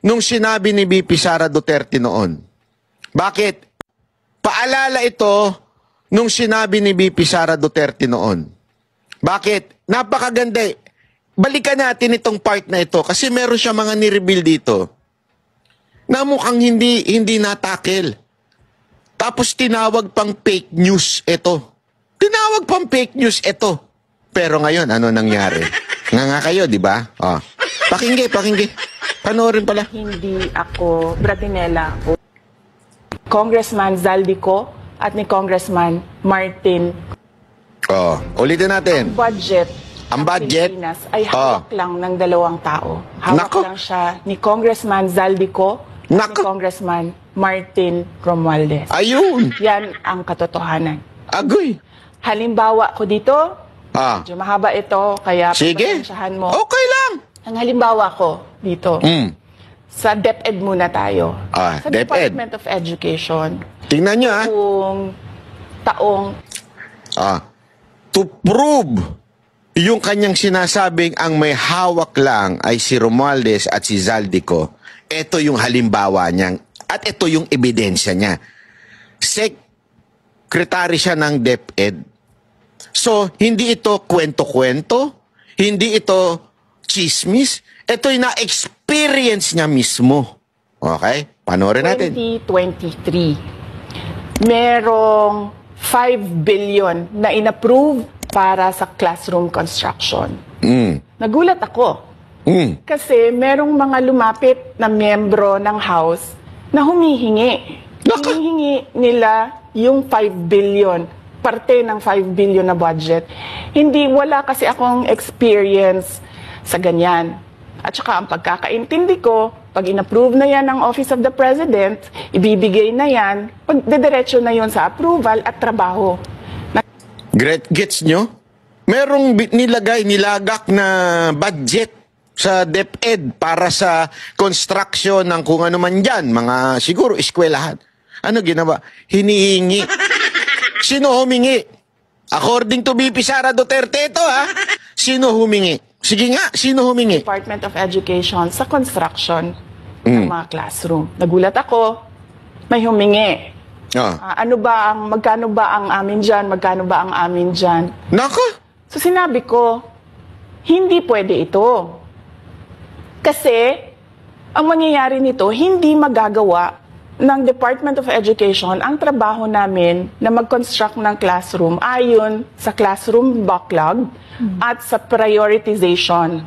nung sinabi ni VP Sara Duterte noon? Bakit? Paalala ito nung sinabi ni VP Sara Duterte noon. Bakit? Napakaganda. Balikan natin itong part na ito kasi meron siya mga nireveal dito na mukhang hindi natakil. Tapos tinawag pang fake news ito. Tinawag pang fake news ito. Pero ngayon, ano nangyari? Nga kayo, di ba? Oh. Pakinggi. Panoorin pala. Hindi ako Bratinela o Congressman Zaldico at ni Congressman Martin. Oh, ulitin natin. Ang budget ng Pilipinas ay hawak lang ng dalawang tao. Hawak lang siya ni Congressman Zaldico at ni Congressman Martin Romualdez. Ayun. Yan ang katotohanan. Agoy. Halimbawa ko dito, medyo mahaba ito, kaya sige, pasensyahan mo. Okay lang. Ang halimbawa ko dito, sa DepEd muna tayo. Sa DepEd. Department of Education. Tingnan nyo Kung taong to prove yung kanyang sinasabing ang may hawak lang ay si Romualdez at si Zaldico, ito yung halimbawa niya at ito yung ebidensya niya. Secretary siya ng DepEd. So, hindi ito kwento-kwento, hindi ito chismis, ito'y na-experience niya mismo. Okay? Panoorin natin. 2023, merong 5 billion na inapprove para sa classroom construction. Nagulat ako. Kasi merong mga lumapit na miyembro ng House na humihingi. Hinihingi nila yung 5 billion, parte ng 5 billion na budget. Wala kasi akong experience sa ganyan. At saka ang pagkakaintindi ko, pag inapprove na yan ng Office of the President, ibibigay na yan, pagdediretso na yon sa approval at trabaho. Gets nyo? Merong nilagak na budget sa DepEd para sa construction ng kung ano man dyan, mga siguro eskwelahan. Ano ginawa? Hinihingi. Sino humingi? According to VP Sara Duterte ito Sino humingi? Sige nga, sino humingi? Department of Education sa construction ng mga classroom. Nagulat ako, may humingi. Magkano ba ang amin dyan? Magkano ba ang amin dyan? Nako! So sinabi ko, hindi pwede ito. Kasi, ang mangyayari nito, hindi magagawa ng Department of Education ang trabaho namin na mag-construct ng classroom ayon sa classroom backlog at sa prioritization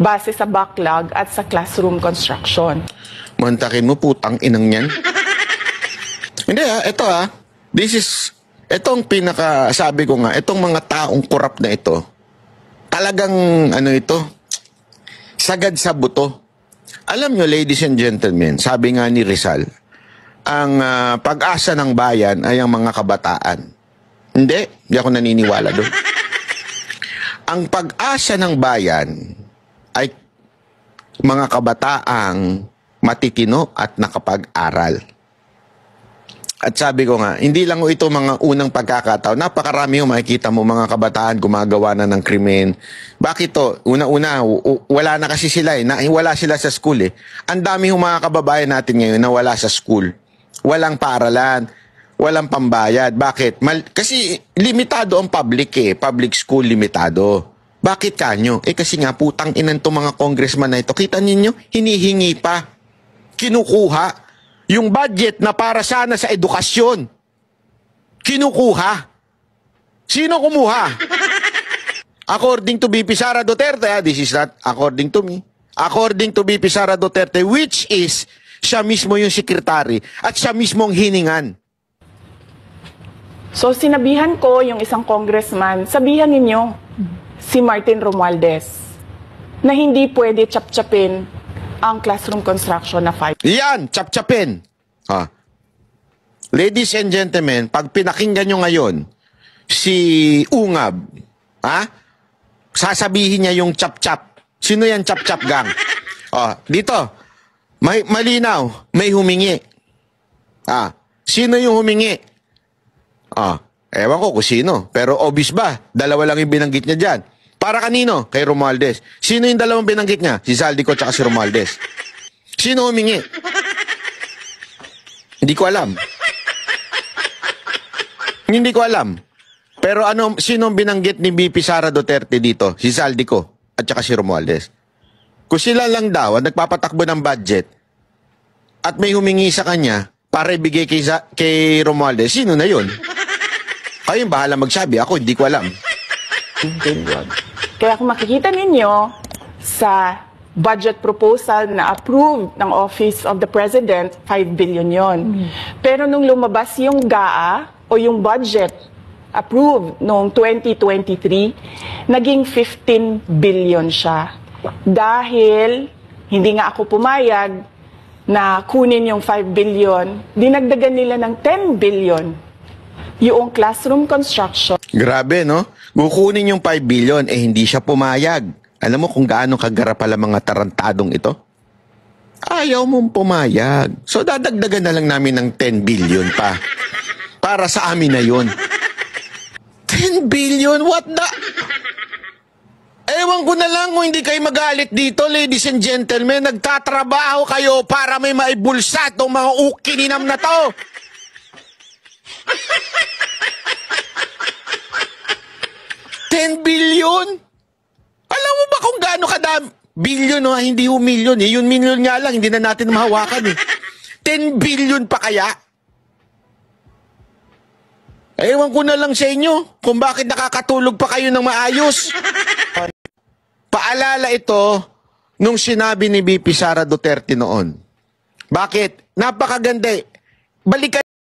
base sa backlog at sa classroom construction. Mantakin mo, putang inang yan. Hindi itong pinakasabi ko nga, itong mga taong korap na ito, talagang sagad sa buto. Alam nyo, ladies and gentlemen, sabi nga ni Rizal, ang pag-asa ng bayan ay ang mga kabataan. Hindi ako naniniwala doon. Ang pag-asa ng bayan ay mga kabataang matitino at nakapag-aral. At sabi ko nga, hindi lang ito mga unang pagkakataon. Napakarami yung makikita mo mga kabataan gumagawa na ng krimen. Bakit to? Una-una, wala na kasi sila wala sila sa school Ang dami yung mga kababayan natin ngayon na wala sa school. Walang paaralan, walang pambayad. Bakit? Kasi limitado ang public Public school limitado. Bakit kanyo? Kasi nga putang inan to mga congressman na ito. Kita ninyo? Hinihingi pa. Kinukuha. Yung budget na para sana sa edukasyon, kinukuha. Sino kumuha? According to VP Sara Duterte, this is not according to me. According to VP Sara Duterte, which is, siya mismo yung sekretary at siya mismo ang hiningan. So sinabihan ko yung isang congressman, sabihan ninyo si Martin Romualdez na hindi pwede chap-chapin ang classroom construction na 5. Yan, chap-chapin. Ladies and gentlemen, pag pinakinggan nyo ngayon, si Ungab, sasabihin niya yung chap-chap. Sino yan chap-chap gang? Dito, may malinaw, may humingi. Sino yung humingi? Ewan ko kung sino. Pero obvious ba? Dalawa lang yung binanggit niya dyan. Para kanino? Kay Romualdez. Sino yung dalawang binanggit niya? Si Zaldico at si Romualdez. Sino humingi? Hindi ko alam. Hindi ko alam. Pero sino binanggit ni BP Sara Duterte dito? Si Saldico at saka si Romualdez. Kung sila lang daw ang nagpapatakbo ng budget at may humingi sa kanya para ibigay kay Romualdez, sino na yun? Kayong bahala magsabi. Ako, hindi ko alam. Kaya kung makikita ninyo sa budget proposal na approved ng Office of the President, 5 billion yon. Pero nung lumabas yung GAA o yung budget approved noong 2023, naging 15 billion siya. Dahil hindi nga ako pumayag na kunin yung 5 billion, dinagdagan nila ng 10 billion yung classroom construction. Grabe, no? Kukunin yung 5 billion, hindi siya pumayag. Alam mo kung gaano kagara pala mga tarantadong ito? Ayaw mong pumayag. So dadagdagan na lang namin ng 10 billion pa. Para sa amin na yun. 10 billion? What the... Ewan ko na lang kung hindi kayo magalit dito, ladies and gentlemen. Nagtatrabaho kayo para may maibulsa itong mga ukininam na to. $10 billion? Alam mo ba kung gaano kadami? Billion, no? Hindi yung million. Eh. Yung million nga lang, hindi na natin mahawakan. Eh. 10 billion pa kaya? Ewan ko na lang sa inyo kung bakit nakakatulog pa kayo ng maayos. Paalala ito nung sinabi ni BP Sara Duterte noon. Bakit? Napakaganda. Balikan